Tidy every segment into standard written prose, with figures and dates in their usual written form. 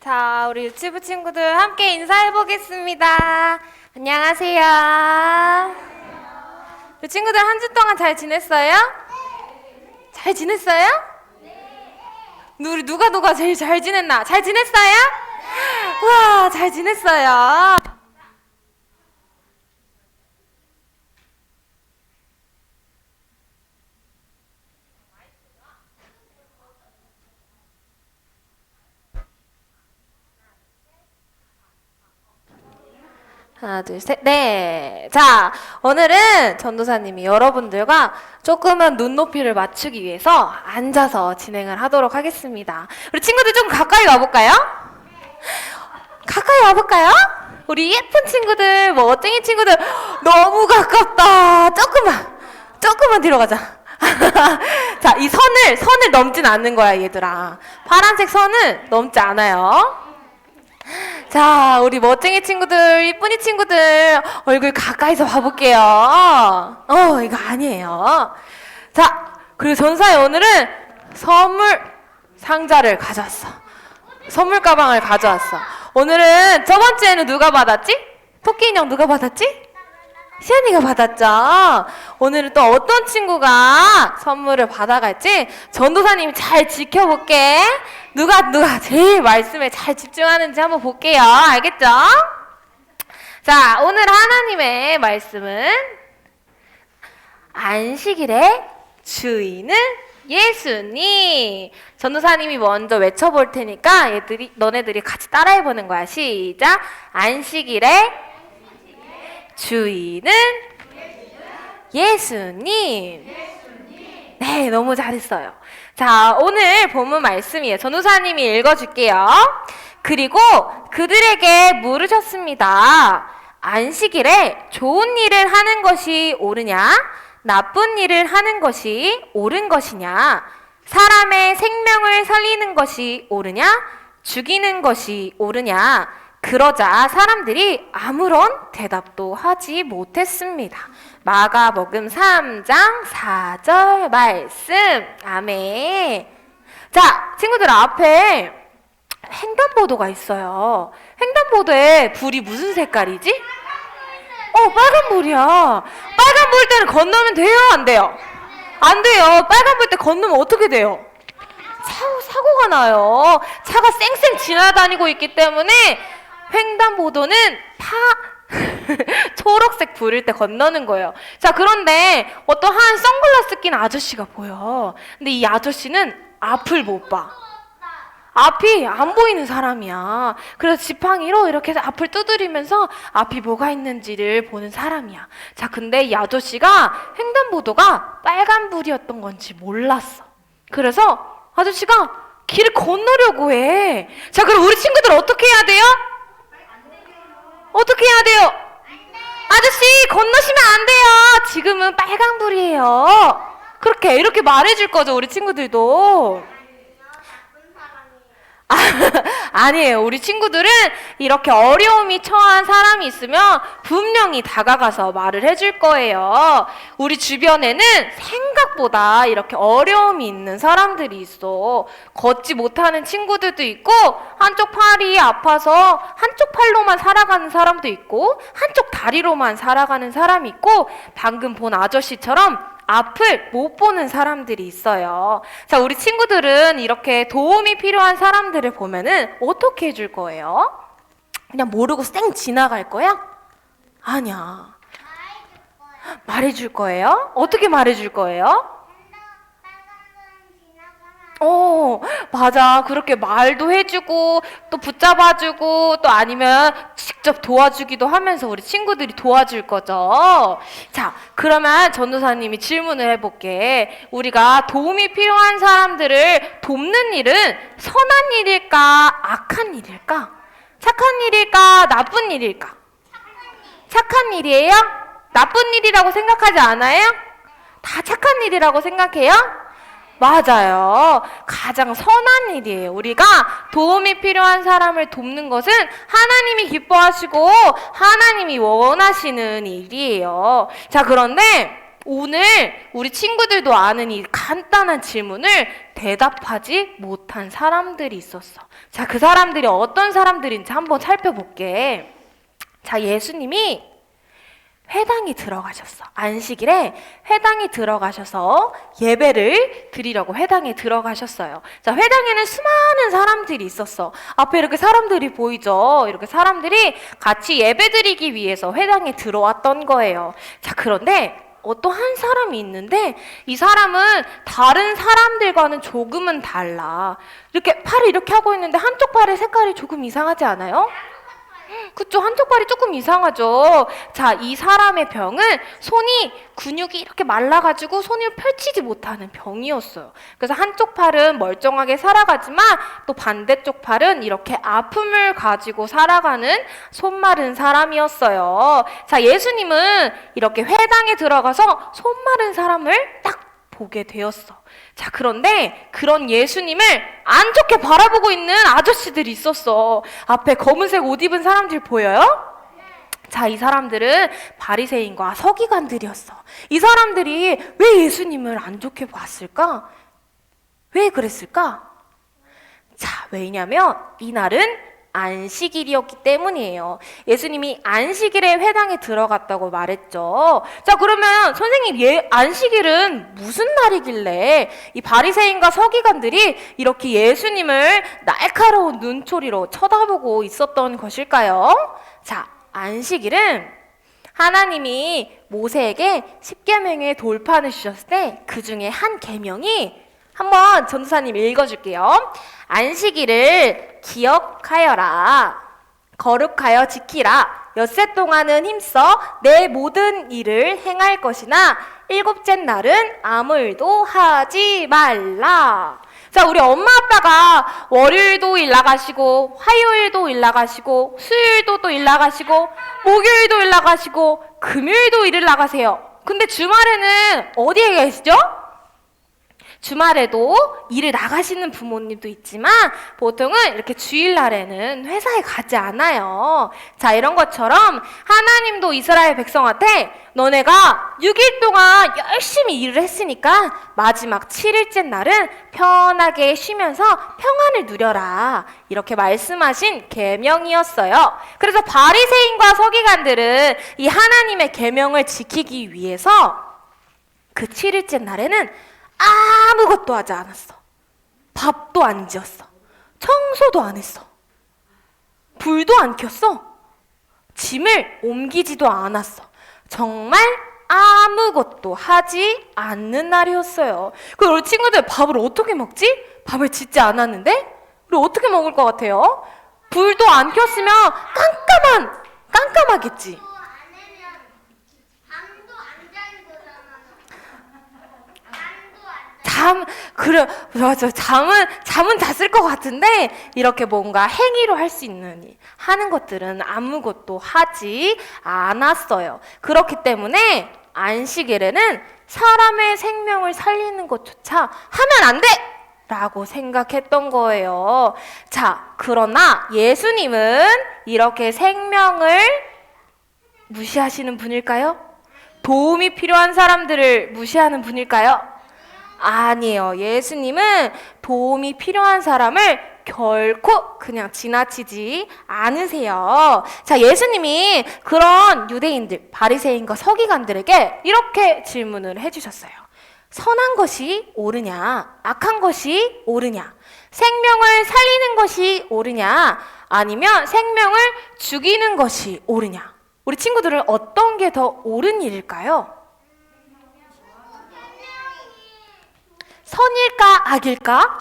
자, 우리 유치부 친구들 함께 인사해 보겠습니다. 안녕하세요. 우리 친구들 한 주 동안 잘 지냈어요? 잘 지냈어요? 우리 누가 제일 잘 지냈나? 잘 지냈어요? 와, 잘 지냈어요. 하나, 둘, 셋. 네. 자, 오늘은 전도사님이 여러분들과 조금은 눈높이를 맞추기 위해서 앉아서 진행을 하도록 하겠습니다. 우리 친구들 좀 가까이 와볼까요? 가까이 와볼까요? 우리 예쁜 친구들, 멋쟁이 친구들, 너무 가깝다. 조금만 뒤로 가자. 자, 이 선을 넘진 않는 거야, 얘들아. 파란색 선을 넘지 않아요. 자, 우리 멋쟁이 친구들, 이쁜이 친구들, 얼굴 가까이서 봐볼게요. 이거 아니에요. 자, 그리고 전사에 오늘은 선물 상자를 가져왔어. 선물 가방을 가져왔어. 오늘은 저번 주에는 누가 받았지? 토끼 인형 누가 받았지? 시연이가 받았죠. 오늘은 또 어떤 친구가 선물을 받아갈지 전도사님이 잘 지켜볼게. 누가 제일 말씀에 잘 집중하는지 한번 볼게요. 알겠죠? 자, 오늘 하나님의 말씀은 안식일의 주인은 예수님. 전도사님이 먼저 외쳐볼 테니까 너네들이 같이 따라해보는 거야. 시작. 안식일의 주인은 예수님. 네, 너무 잘했어요. 자, 오늘 본문 말씀이에요. 전도사님이 읽어줄게요. 그리고 그들에게 물으셨습니다. 안식일에 좋은 일을 하는 것이 옳으냐? 나쁜 일을 하는 것이 옳은 것이냐? 사람의 생명을 살리는 것이 옳으냐? 죽이는 것이 옳으냐? 그러자 사람들이 아무런 대답도 하지 못했습니다. 마가복음 3장 4절 말씀. 아멘. 자, 친구들 앞에 횡단보도가 있어요. 횡단보도에 불이 무슨 색깔이지? 빨간불이야. 빨간불 때는 건너면 돼요? 안 돼요? 안 돼요. 빨간불 때 건너면 어떻게 돼요? 사고가 나요. 차가 쌩쌩 지나다니고 있기 때문에 횡단보도는 초록색 불일 때 건너는 거예요. 자, 그런데 어떠한 선글라스 낀 아저씨가 보여. 근데 이 아저씨는 앞을 못 봐. 앞이 안 보이는 사람이야. 그래서 지팡이로 이렇게 해서 앞을 두드리면서 앞이 뭐가 있는지를 보는 사람이야. 자, 근데 이 아저씨가 횡단보도가 빨간불이었던 건지 몰랐어. 그래서 아저씨가 길을 건너려고 해. 자, 그럼 우리 친구들 어떻게 해야 돼요? 어떻게 해야 돼요? 아저씨, 건너시면 안 돼요. 지금은 빨간불이에요. 이렇게 말해줄 거죠, 우리 친구들도. 아니에요. 우리 친구들은 이렇게 어려움이 처한 사람이 있으면 분명히 다가가서 말을 해줄 거예요. 우리 주변에는 생각보다 이렇게 어려움이 있는 사람들이 있어. 걷지 못하는 친구들도 있고, 한쪽 팔이 아파서 한쪽 팔로만 살아가는 사람도 있고, 한쪽 다리로만 살아가는 사람이 있고, 방금 본 아저씨처럼 앞을 못 보는 사람들이 있어요. 자, 우리 친구들은 이렇게 도움이 필요한 사람들을 보면은 어떻게 해줄 거예요? 그냥 모르고 쌩 지나갈 거야? 아니야. 말해줄 거예요? 어떻게 말해줄 거예요? 맞아. 그렇게 말도 해주고 또 붙잡아주고 또 아니면 직접 도와주기도 하면서 우리 친구들이 도와줄 거죠. 자, 그러면 전도사님이 질문을 해볼게. 우리가 도움이 필요한 사람들을 돕는 일은 선한 일일까? 악한 일일까? 착한 일일까? 나쁜 일일까? 착한 일이에요? 나쁜 일이라고 생각하지 않아요? 다 착한 일이라고 생각해요? 맞아요. 가장 선한 일이에요. 우리가 도움이 필요한 사람을 돕는 것은 하나님이 기뻐하시고 하나님이 원하시는 일이에요. 자, 그런데 오늘 우리 친구들도 아는 이 간단한 질문을 대답하지 못한 사람들이 있었어. 자, 그 사람들이 어떤 사람들인지 한번 살펴볼게. 자, 예수님이 회당에 들어가셨어. 안식일에 회당에 들어가셔서 예배를 드리려고 회당에 들어가셨어요. 자, 회당에는 수많은 사람들이 있었어. 앞에 이렇게 사람들이 보이죠? 이렇게 사람들이 같이 예배 드리기 위해서 회당에 들어왔던 거예요. 자, 그런데 어떠한 사람이 있는데 이 사람은 다른 사람들과는 조금은 달라. 이렇게 팔을 이렇게 하고 있는데 한쪽 팔의 색깔이 조금 이상하지 않아요? 그쵸, 한쪽 팔이 조금 이상하죠. 자, 이 사람의 병은 손이 근육이 이렇게 말라가지고 손을 펼치지 못하는 병이었어요. 그래서 한쪽 팔은 멀쩡하게 살아가지만 또 반대쪽 팔은 이렇게 아픔을 가지고 살아가는 손 마른 사람이었어요. 자, 예수님은 이렇게 회당에 들어가서 손 마른 사람을 딱 보게 되었어. 자, 그런데 그런 예수님을 안 좋게 바라보고 있는 아저씨들이 있었어. 앞에 검은색 옷 입은 사람들 보여요? 자, 이 사람들은 바리새인과 서기관들이었어. 이 사람들이 왜 예수님을 안 좋게 봤을까? 왜 그랬을까? 자, 왜냐면 이날은 안식일이었기 때문이에요. 예수님이 안식일에 회당에 들어갔다고 말했죠. 자, 그러면 선생님, 안식일은 무슨 날이길래 이 바리새인과 서기관들이 이렇게 예수님을 날카로운 눈초리로 쳐다보고 있었던 것일까요? 자, 안식일은 하나님이 모세에게 10계명의 돌판을 주셨을 때 그 중에 한 계명이 한번 전도사님 읽어줄게요. 안식일을 기억하여라. 거룩하여 지키라. 엿새 동안은 힘써 내 모든 일을 행할 것이나 일곱째 날은 아무 일도 하지 말라. 자, 우리 엄마 아빠가 월요일도 일 나가시고 화요일도 일 나가시고 수요일도 또 일 나가시고 목요일도 일 나가시고 금요일도 일을 나가세요. 근데 주말에는 어디에 계시죠? 주말에도 일을 나가시는 부모님도 있지만 보통은 이렇게 주일날에는 회사에 가지 않아요. 자, 이런 것처럼 하나님도 이스라엘 백성한테 너네가 6일 동안 열심히 일을 했으니까 마지막 7일째 날은 편하게 쉬면서 평안을 누려라. 이렇게 말씀하신 계명이었어요. 그래서 바리새인과 서기관들은 이 하나님의 계명을 지키기 위해서 그 7일째 날에는 아무것도 하지 않았어. 밥도 안 지었어. 청소도 안 했어. 불도 안 켰어. 짐을 옮기지도 않았어. 정말 아무것도 하지 않는 날이었어요. 그럼 우리 친구들 밥을 어떻게 먹지? 밥을 짓지 않았는데? 우리 어떻게 먹을 것 같아요? 불도 안 켰으면 깜깜하겠지. 그래, 맞아. 잠은 잤을 것 같은데, 이렇게 뭔가 행위로 할 수 있는 일, 하는 것들은 아무것도 하지 않았어요. 그렇기 때문에, 안식일에는 사람의 생명을 살리는 것조차 하면 안 돼! 라고 생각했던 거예요. 자, 그러나 예수님은 이렇게 생명을 무시하시는 분일까요? 도움이 필요한 사람들을 무시하는 분일까요? 아니에요. 예수님은 도움이 필요한 사람을 결코 그냥 지나치지 않으세요. 자, 예수님이 그런 유대인들, 바리새인과 서기관들에게 이렇게 질문을 해주셨어요. 선한 것이 옳으냐? 악한 것이 옳으냐? 생명을 살리는 것이 옳으냐? 아니면 생명을 죽이는 것이 옳으냐? 우리 친구들은 어떤 게 더 옳은 일일까요? 선일까 악일까?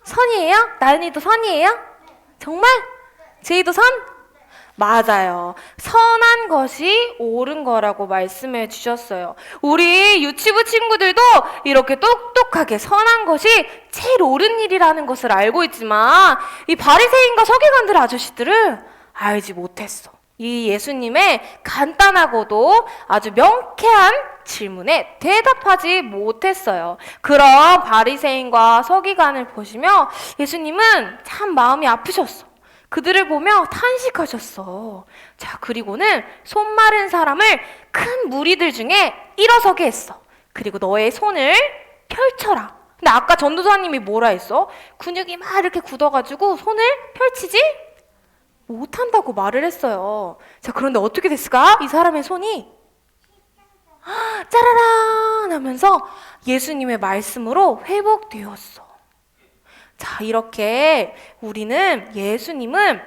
선이에요? 나은이도 선이에요? 정말? 제이도 선? 맞아요. 선한 것이 옳은 거라고 말씀해 주셨어요. 우리 유치부 친구들도 이렇게 똑똑하게 선한 것이 제일 옳은 일이라는 것을 알고 있지만 이 바리새인과 서기관들 아저씨들은 알지 못했어. 이 예수님의 간단하고도 아주 명쾌한 질문에 대답하지 못했어요. 그런 바리새인과 서기관을 보시며 예수님은 참 마음이 아프셨어. 그들을 보며 탄식하셨어. 자, 그리고는 손 마른 사람을 큰 무리들 중에 일어서게 했어. 그리고 너의 손을 펼쳐라. 근데 아까 전도사님이 뭐라 했어? 근육이 막 이렇게 굳어가지고 손을 펼치지 못한다고 말을 했어요. 자, 그런데 어떻게 됐을까? 이 사람의 손이 짜라란 하면서 예수님의 말씀으로 회복되었어. 자, 이렇게 우리는 예수님은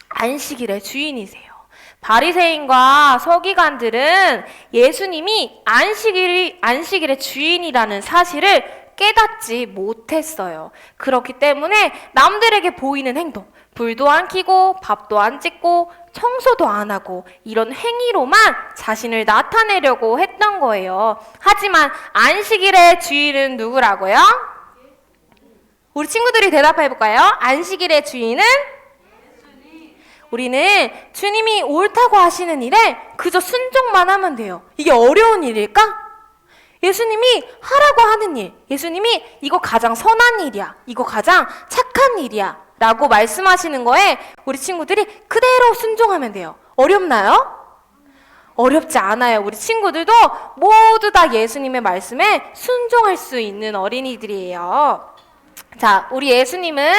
안식일의 주인이세요. 바리새인과 서기관들은 예수님이 안식일의 주인이라는 사실을 깨닫지 못했어요. 그렇기 때문에 남들에게 보이는 행동, 불도 안 켜고 밥도 안 찍고 청소도 안 하고 이런 행위로만 자신을 나타내려고 했던 거예요. 하지만 안식일의 주인은 누구라고요? 우리 친구들이 대답해 볼까요? 안식일의 주인은? 우리는 주님이 옳다고 하시는 일에 그저 순종만 하면 돼요. 이게 어려운 일일까? 예수님이 하라고 하는 일, 예수님이 이거 가장 선한 일이야, 이거 가장 착한 일이야 라고 말씀하시는 거에 우리 친구들이 그대로 순종하면 돼요. 어렵나요? 어렵지 않아요. 우리 친구들도 모두 다 예수님의 말씀에 순종할 수 있는 어린이들이에요. 자, 우리 예수님은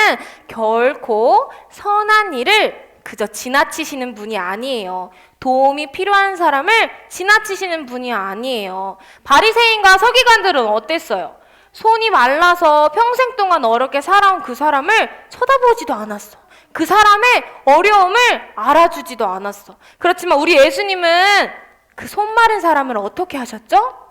결코 선한 일을 그저 지나치시는 분이 아니에요. 도움이 필요한 사람을 지나치시는 분이 아니에요. 바리새인과 서기관들은 어땠어요? 손이 말라서 평생 동안 어렵게 살아온 그 사람을 쳐다보지도 않았어. 그 사람의 어려움을 알아주지도 않았어. 그렇지만 우리 예수님은 그 손 마른 사람을 어떻게 하셨죠?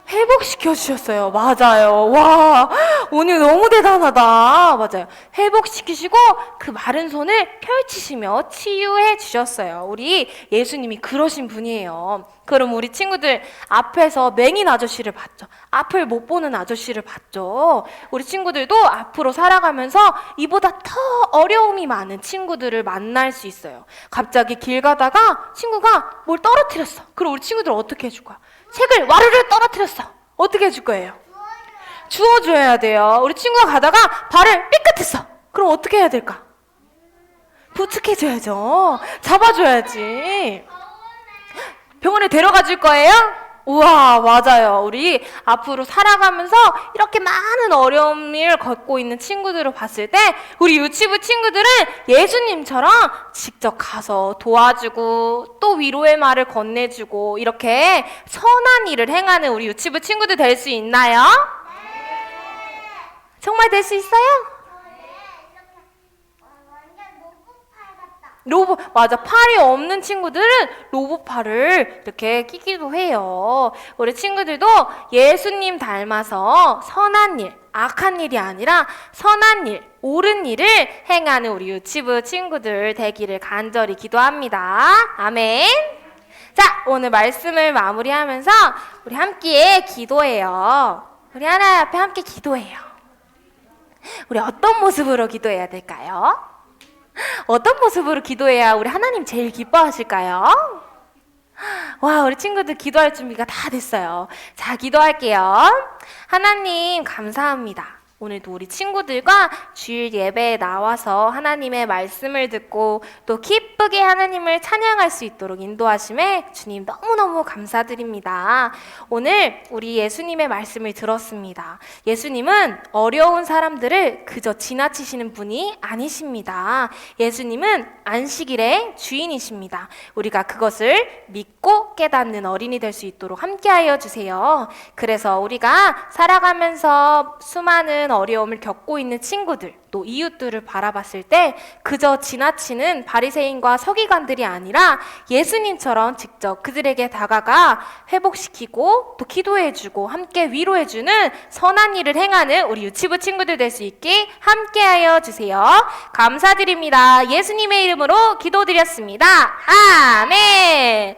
회복시켜 주셨어요. 맞아요. 와, 오늘 너무 대단하다. 맞아요. 회복시키시고 그 마른 손을 펼치시며 치유해 주셨어요. 우리 예수님이 그러신 분이에요. 그럼 우리 친구들 앞에서 맹인 아저씨를 봤죠. 앞을 못 보는 아저씨를 봤죠. 우리 친구들도 앞으로 살아가면서 이보다 더 어려움이 많은 친구들을 만날 수 있어요. 갑자기 길 가다가 친구가 뭘 떨어뜨렸어. 그럼 우리 친구들 어떻게 해줄 거야? 책을 와르르 떨어뜨렸어. 어떻게 해줄 거예요? 주워줘야 돼요. 우리 친구가 가다가 발을 삐끗했어. 그럼 어떻게 해야 될까? 부축해줘야죠. 잡아줘야지. 병원에 데려가 줄 거예요? 우와, 맞아요. 우리 앞으로 살아가면서 이렇게 많은 어려움을 겪고 있는 친구들을 봤을 때 우리 유치부 친구들은 예수님처럼 직접 가서 도와주고 또 위로의 말을 건네주고 이렇게 선한 일을 행하는 우리 유치부 친구들 될 수 있나요? 정말 될 수 있어요? 맞아. 팔이 없는 친구들은 로봇팔을 이렇게 끼기도 해요. 우리 친구들도 예수님 닮아서 선한 일, 악한 일이 아니라 선한 일, 옳은 일을 행하는 우리 유치부 친구들 되기를 간절히 기도합니다. 아멘. 자, 오늘 말씀을 마무리하면서 우리 함께 기도해요. 우리 하나님 앞에 함께 기도해요. 우리 어떤 모습으로 기도해야 될까요? 어떤 모습으로 기도해야 우리 하나님 제일 기뻐하실까요? 와, 우리 친구들 기도할 준비가 다 됐어요. 자, 기도할게요. 하나님 감사합니다. 오늘도 우리 친구들과 주일 예배에 나와서 하나님의 말씀을 듣고 또 기쁘게 하나님을 찬양할 수 있도록 인도하심에 주님 너무너무 감사드립니다. 오늘 우리 예수님의 말씀을 들었습니다. 예수님은 어려운 사람들을 그저 지나치시는 분이 아니십니다. 예수님은 안식일의 주인이십니다. 우리가 그것을 믿고 깨닫는 어린이 될 수 있도록 함께하여 주세요. 그래서 우리가 살아가면서 수많은 어려움을 겪고 있는 친구들 또 이웃들을 바라봤을 때 그저 지나치는 바리새인과 서기관들이 아니라 예수님처럼 직접 그들에게 다가가 회복시키고 또 기도해주고 함께 위로해주는 선한 일을 행하는 우리 유치부 친구들 될 수 있게 함께하여 주세요. 감사드립니다. 예수님의 이름으로 기도드렸습니다. 아멘.